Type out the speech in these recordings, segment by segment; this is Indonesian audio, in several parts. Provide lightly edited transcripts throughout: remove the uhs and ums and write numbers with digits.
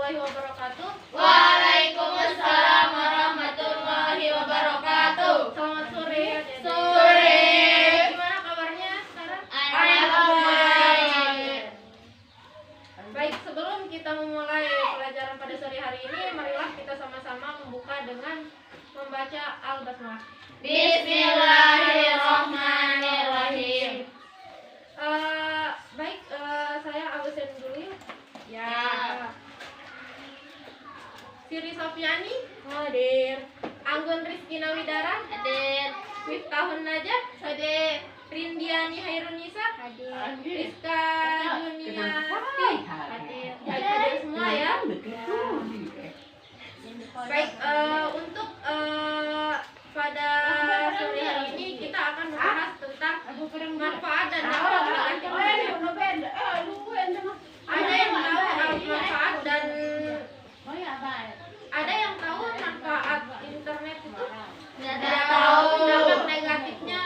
warahmatullahi wabarakatuh. Waalaikumsalam warahmatullahi wabarakatuh. Selamat sore. Sore. Gimana kabarnya sekarang? Alhamdulillah. Baik, sebelum kita memulai pelajaran pada sore hari ini, marilah kita sama-sama membuka dengan membaca Al-Basmalah. Bismillahirrahmanirrahim. Baik, saya absen dulu ya. Ya. Siri Sofiani hadir. Anggun Rizkina Widara Hadir. Miftahun Najah Hadir. Rindiani Hairunisa Hadir. Rizka Juniati hadir semua ya. Baik, untuk pada sore hari ini kita akan membahas tentang manfaat dan dampak negatif. Ada yang tahu manfaat dan ada yang tahu manfaat internet itu? Tidak tahu. Dampak negatifnya?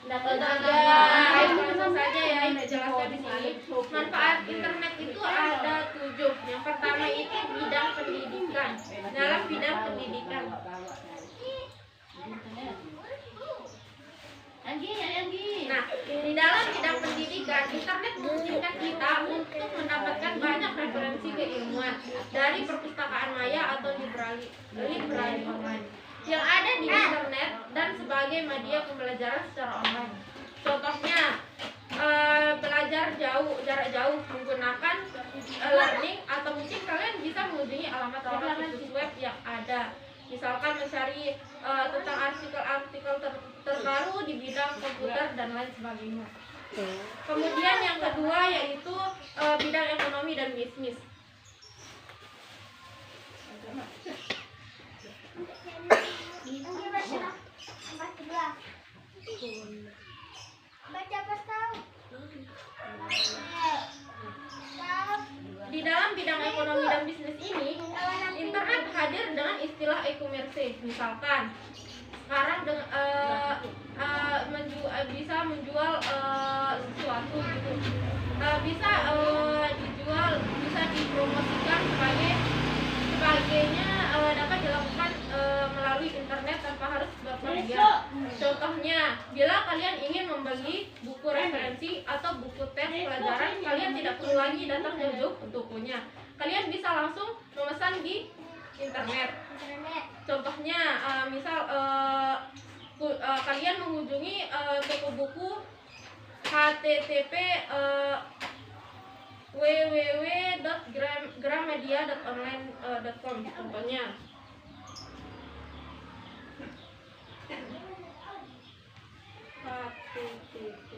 Langsung saja ya, ini jelaskan di sini. Manfaat internet itu ada 7. Yang pertama itu bidang pendidikan. Dalam bidang pendidikan. Nah, di dalam bidang pendidikan, internet memungkinkan kita untuk mendapatkan banyak referensi keilmuan dari perpustakaan maya atau library online yang ada di internet dan sebagai media pembelajaran secara online. Contohnya, belajar jarak jauh menggunakan learning, atau mungkin kalian bisa mengunjungi alamat-alamat situs web yang ada. Misalkan mencari tentang artikel-artikel terbaru di bidang komputer dan lain sebagainya. Kemudian yang kedua yaitu bidang ekonomi dan bisnis. Di dalam bidang ekonomi dan bisnis ini, internet hadir dengan istilah e-commerce. Misalkan sekarang bisa menjual sesuatu gitu, bisa dijual, bisa dipromosikan sebagainya, dapat dilakukan melalui internet tanpa harus bepergian. Contohnya, bila kalian ingin membeli buku referensi atau buku tes pelajaran, kalian tidak perlu lagi datang jauh-jauh ke tokonya. Kalian bisa langsung memesan di internet. Contohnya, misal kalian mengunjungi toko buku http www.gramedia.online.com contohnya. http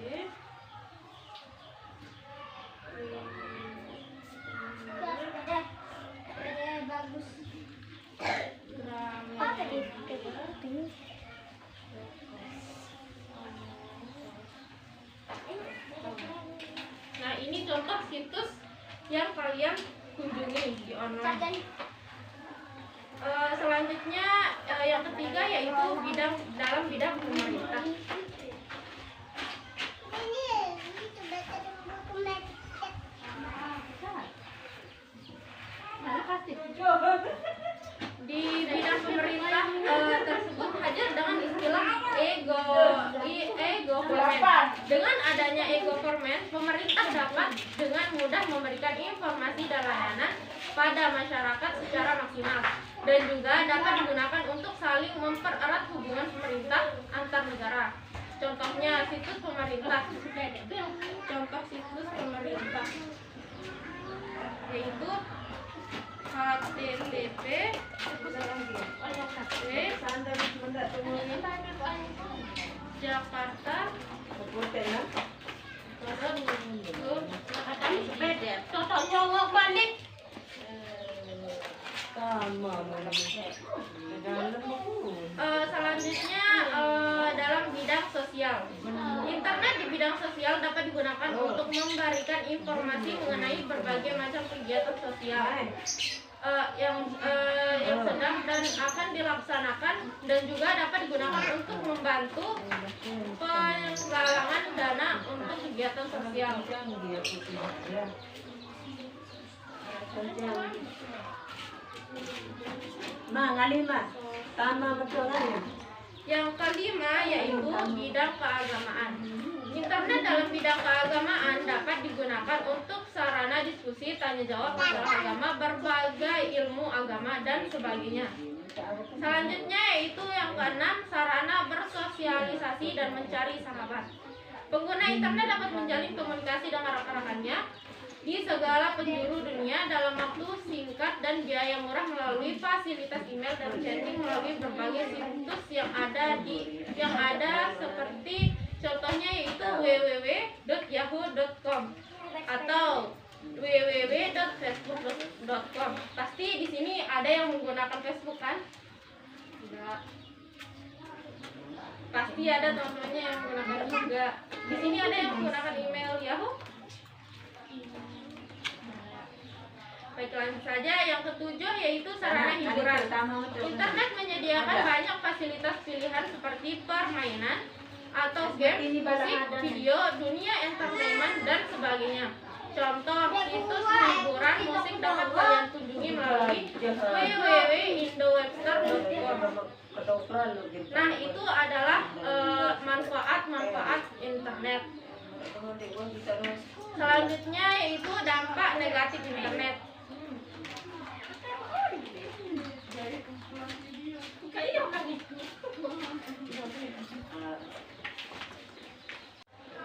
Nah, ini contoh situs yang kalian kunjungi di online. Selanjutnya yang ketiga yaitu dalam bidang pemerintah. Di bidang pemerintah tersebut hadir dengan istilah e-government. Dengan adanya e-government, pemerintah dapat dengan mudah memberikan informasi dan layanan pada masyarakat secara maksimal, dan juga dapat digunakan untuk saling mempererat hubungan pemerintah antar negara. Contohnya situs pemerintah. Contoh situs pemerintah yaitu http Jakarta selanjutnya dalam bidang sosial. Internet di bidang sosial dapat digunakan untuk memberikan informasi mengenai berbagai macam kegiatan sosial yang sedang dan akan dilaksanakan, dan juga dapat digunakan untuk membantu penggalangan dana untuk kegiatan sosial. Lima. Tama betul kan? Yang kelima yaitu bidang keagamaan. Internet dalam bidang keagamaan dapat digunakan untuk sarana diskusi, tanya jawab masalah agama, berbagai ilmu agama dan sebagainya. Selanjutnya yaitu yang keenam, sarana bersosialisasi dan mencari sahabat. Pengguna internet dapat menjalin komunikasi dengan rekan-rekannya di segala penjuru dunia dalam waktu singkat dan biaya murah melalui fasilitas email dan chatting melalui berbagai situs yang ada seperti contohnya yaitu www.yahoo.com atau www.facebook.com. Pasti di sini ada yang menggunakan Facebook kan? Enggak. Pasti ada teman-temannya yang menggunakan juga. Di sini ada yang menggunakan email Yahoo. Baik, lanjut saja. Yang ketujuh yaitu sarana hiburan. Internet menyediakan banyak fasilitas pilihan seperti permainan atau game, musik, video, dunia entertainment dan sebagainya. Contoh situs hiburan musik dapat kalian kunjungi melalui www.indowebster.com. Nah, itu adalah manfaat-manfaat internet. Selanjutnya yaitu dampak negatif internet.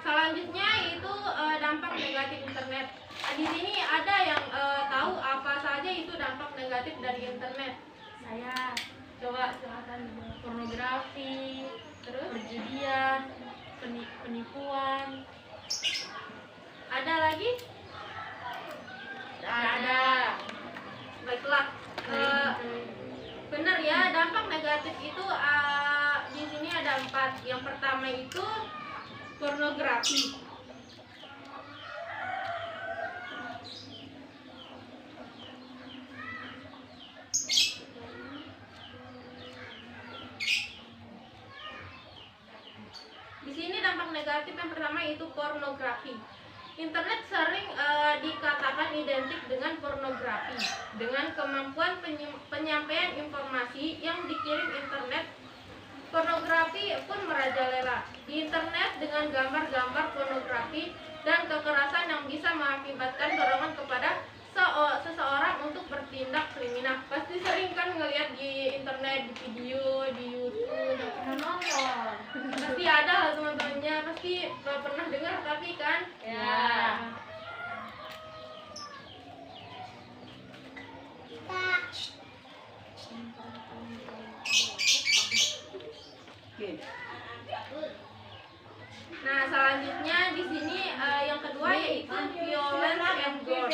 Selanjutnya yaitu dampak negatif internet. Di sini ada yang tahu apa saja itu dampak negatif dari internet? Saya. Coba silakan. Pornografi, terus perjudian, penipuan. Ada lagi? Ada. Baiklah. Benar ya, dampak negatif itu di sini ada 4. Yang pertama itu pornografi. Di sini dampak negatif yang pertama itu pornografi. Internet sering dikatakan identik dengan pornografi. Dengan kemampuan penyampaian informasi yang dikirim internet, pornografi pun merajalela. Di internet dengan gambar-gambar pornografi dan kekerasan yang bisa mengakibatkan dorongan kepada seseorang untuk bertindak kriminal. Pasti sering kan ngeliat di internet, di video, di YouTube, nonton. Pasti ada lah teman-temannya, pasti pernah dengar tapi kan? Ya. Nah, selanjutnya di sini yang kedua yaitu violence and gore.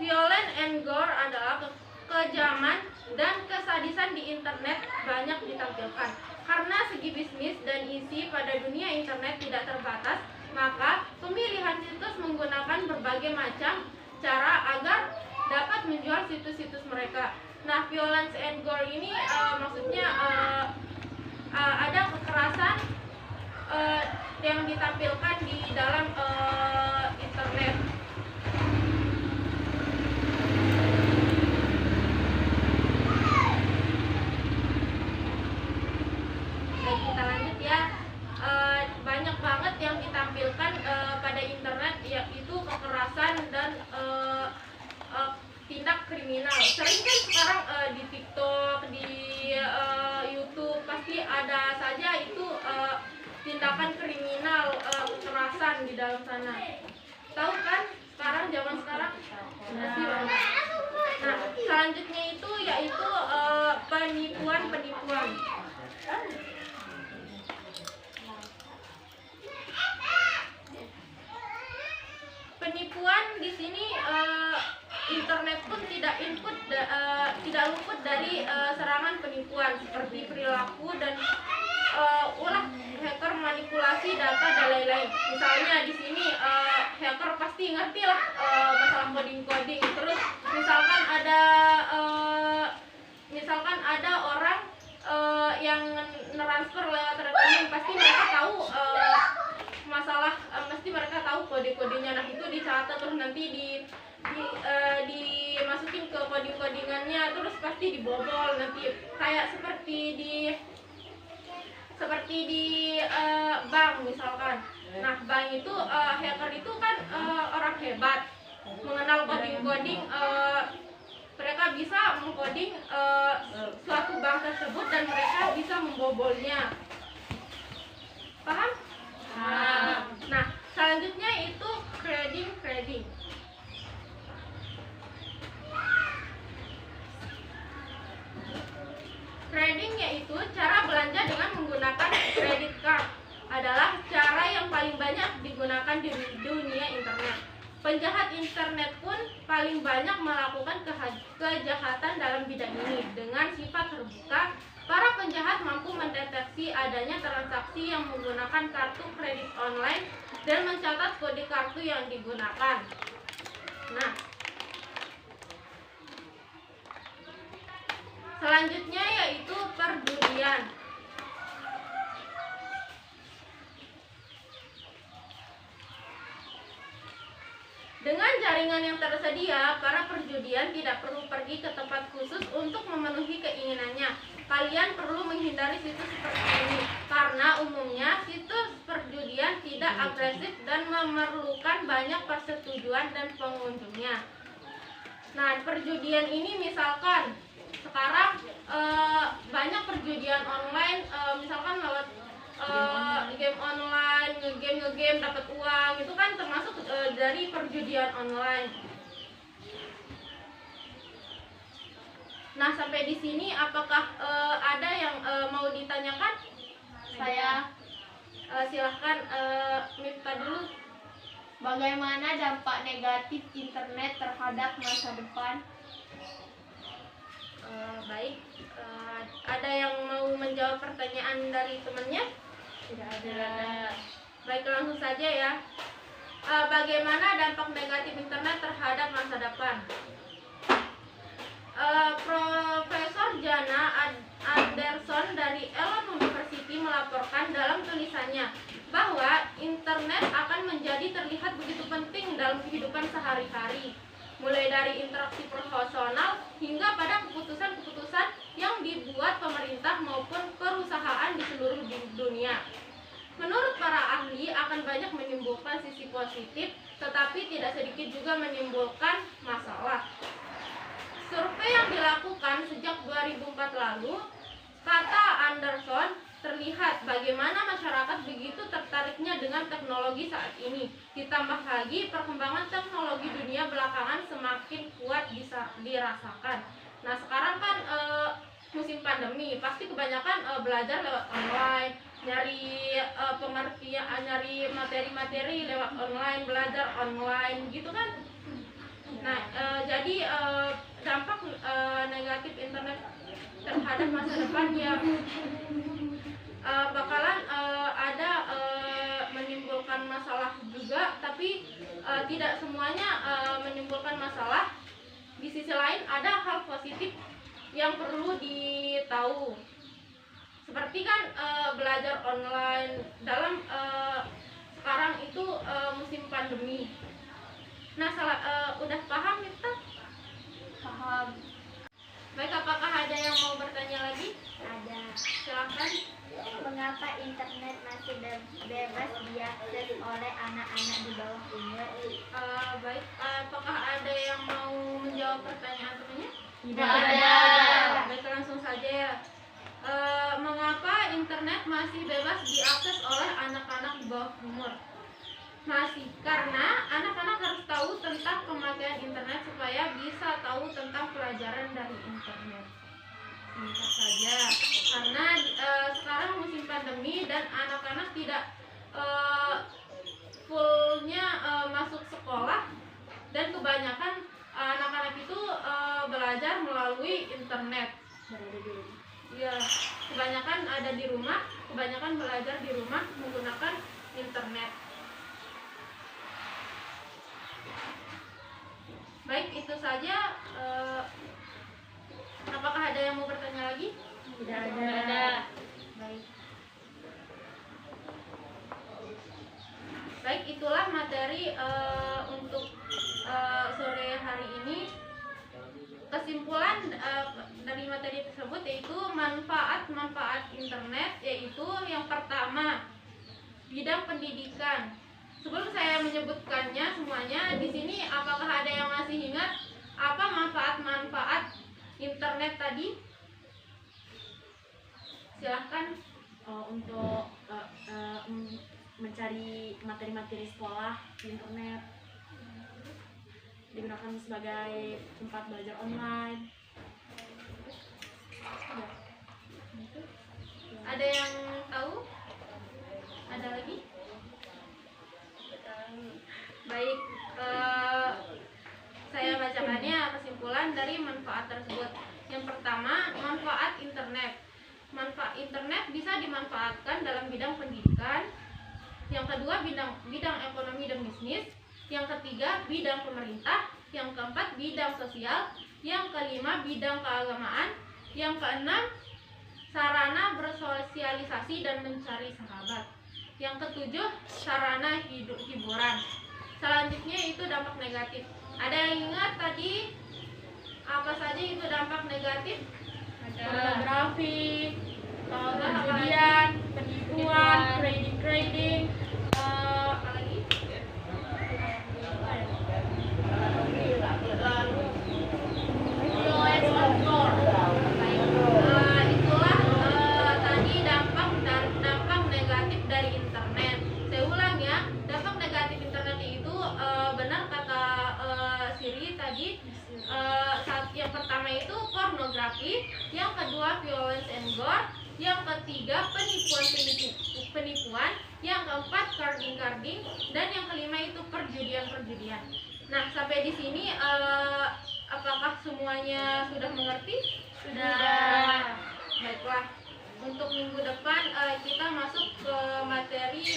Violence and gore adalah kekejaman dan kesadisan di internet banyak ditampilkan. Karena segi bisnis dan isi pada dunia internet tidak terbatas, maka pemilihan situs menggunakan berbagai macam cara agar dapat menjual situs-situs mereka. Nah, violence and gore ini maksudnya ada kekerasan yang ditampilkan di dalam internet. Baik, kita lanjut ya. Banyak banget yang ditampilkan pada internet, yaitu kekerasan dan tindak kriminal. Sering kan sekarang di TikTok, di YouTube pasti ada saja itu tindakan kriminal, kekerasan di dalam sana. Tahu kan sekarang, zaman sekarang masih banyak. Nah, selanjutnya itu yaitu penipuan. Penipuan di sini internet pun tidak luput dari serangan penipuan seperti perilaku dan ulah hacker, manipulasi data dan lain-lain. Misalnya di sini hacker pasti ngerti lah masalah coding. Terus misalkan ada orang yang transfer lewat rekening, pasti mereka tahu masalah, mesti mereka tahu kode-kodenya. Nah itu dicatat, terus nanti dimasukin ke coding-codingannya, terus pasti dibobol nanti, kayak seperti di bank misalkan. Nah bank itu hacker itu kan orang hebat, mengenal coding-coding, mereka bisa mengcoding suatu bank tersebut dan mereka bisa membobolnya. Paham? Nah, selanjutnya itu trading. Trading yaitu cara belanja dengan menggunakan credit card. Adalah cara yang paling banyak digunakan di dunia internet. Penjahat internet pun paling banyak melakukan kejahatan dalam bidang ini. Dengan sifat terbuka, para penjahat mampu mendeteksi adanya transaksi yang menggunakan kartu kredit online dan mencatat kode kartu yang digunakan. Nah, selanjutnya yaitu perjudian. Dengan jaringan yang tersedia, para perjudian tidak perlu pergi ke tempat khusus untuk memenuhi keinginannya. Kalian perlu menghindari situs seperti ini, karena umumnya situs perjudian tidak agresif dan memerlukan banyak persetujuan dan pengunjungnya. Nah, perjudian ini misalkan sekarang banyak perjudian online, misalkan lewat game online, ngegame dapat uang, itu kan termasuk dari perjudian online. Nah, sampai di sini apakah ada yang mau ditanyakan? Saya. Silahkan Miftah dulu. Bagaimana dampak negatif internet terhadap masa depan? Baik, ada yang mau menjawab pertanyaan dari temannya? Tidak ada. Baik, langsung saja ya. Bagaimana dampak negatif internet terhadap masa depan? Profesor Jana Anderson dari Elon University melaporkan dalam tulisannya bahwa internet akan menjadi terlihat begitu penting dalam kehidupan sehari-hari, mulai dari interaksi personal hingga pada keputusan-keputusan yang dibuat pemerintah maupun perusahaan di seluruh dunia. Menurut para ahli, akan banyak menimbulkan sisi positif, tetapi tidak sedikit juga menimbulkan masalah. Survei yang dilakukan sejak 2004 lalu, kata Anderson, terlihat bagaimana masyarakat begitu tertariknya dengan teknologi saat ini. Ditambah lagi perkembangan teknologi dunia belakangan semakin kuat dirasakan. Nah, sekarang kan musim pandemi, pasti kebanyakan belajar lewat online, nyari pengertian, nyari materi-materi lewat online, belajar online gitu kan. Nah, jadi dampak negatif internet terhadap masa depan ya bakalan ada menimbulkan masalah juga, tapi tidak semuanya menimbulkan masalah. Di sisi lain ada hal positif yang perlu ditahu, seperti kan belajar online dalam sekarang itu musim pandemi. Nah, udah paham Miftah? Paham. Baik, apakah ada yang mau bertanya lagi? Ada. Silahkan. Mengapa internet masih bebas diakses oleh anak-anak di bawah umur? Baik, apakah ada yang mau menjawab pertanyaan temannya? Tidak ada. Baik, langsung saja ya. Mengapa internet masih bebas diakses oleh anak-anak di bawah umur? Masih karena anak-anak harus tahu tentang pemakaian internet supaya bisa tahu tentang pelajaran dari internet. Singkat saja, karena sekarang musim pandemi dan anak-anak tidak fullnya masuk sekolah, dan kebanyakan anak-anak itu belajar melalui internet. Ya, kebanyakan ada di rumah, kebanyakan belajar di rumah menggunakan internet. Baik, itu saja. Apakah ada yang mau bertanya lagi? Tidak ada. dari untuk sore hari ini, kesimpulan dari materi tersebut yaitu manfaat internet, yaitu yang pertama bidang pendidikan. Sebelum saya menyebutkannya semuanya di sini, apakah ada yang masih ingat apa manfaat internet tadi? Silahkan. Untuk mencari materi-materi sekolah di internet, digunakan sebagai tempat belajar online. Ada yang tahu? Ada lagi? Baik, saya bacakannya kesimpulan dari manfaat tersebut. Yang pertama, manfaat internet. Manfaat internet bisa dimanfaatkan dalam bidang pendidikan. Yang kedua, bidang ekonomi dan bisnis. Yang ketiga, bidang pemerintah. Yang keempat, bidang sosial. Yang kelima, bidang keagamaan. Yang keenam, sarana bersosialisasi dan mencari sahabat. Yang ketujuh, sarana hiburan. Selanjutnya itu dampak negatif. Ada yang ingat tadi apa saja itu dampak negatif? Pornografi, perjudian, penipuan, trading, Apa lagi? Itulah tadi dampak negatif dari internet. Saya ulang ya, dampak negatif internet itu benar kata Siri tadi. Yang pertama itu pornografi, yang kedua violence and gore, yang ketiga penipuan, yang keempat carding, dan yang kelima itu perjudian. Nah, sampai di sini apakah semuanya sudah mengerti? Sudah. Baiklah. Untuk minggu depan kita masuk ke materi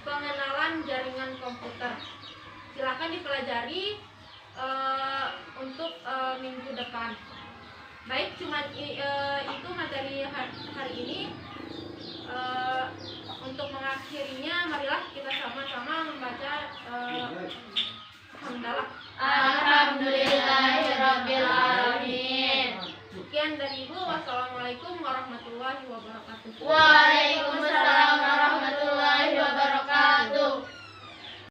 pengenalan jaringan komputer. Silakan dipelajari untuk minggu depan. Baik, cuman itu materi hari ini. Untuk mengakhirinya, marilah kita sama-sama membaca hamdalah. Alhamdulillahirabbil alamin. Sekian dari Ibu. Wassalamualaikum warahmatullahi wabarakatuh.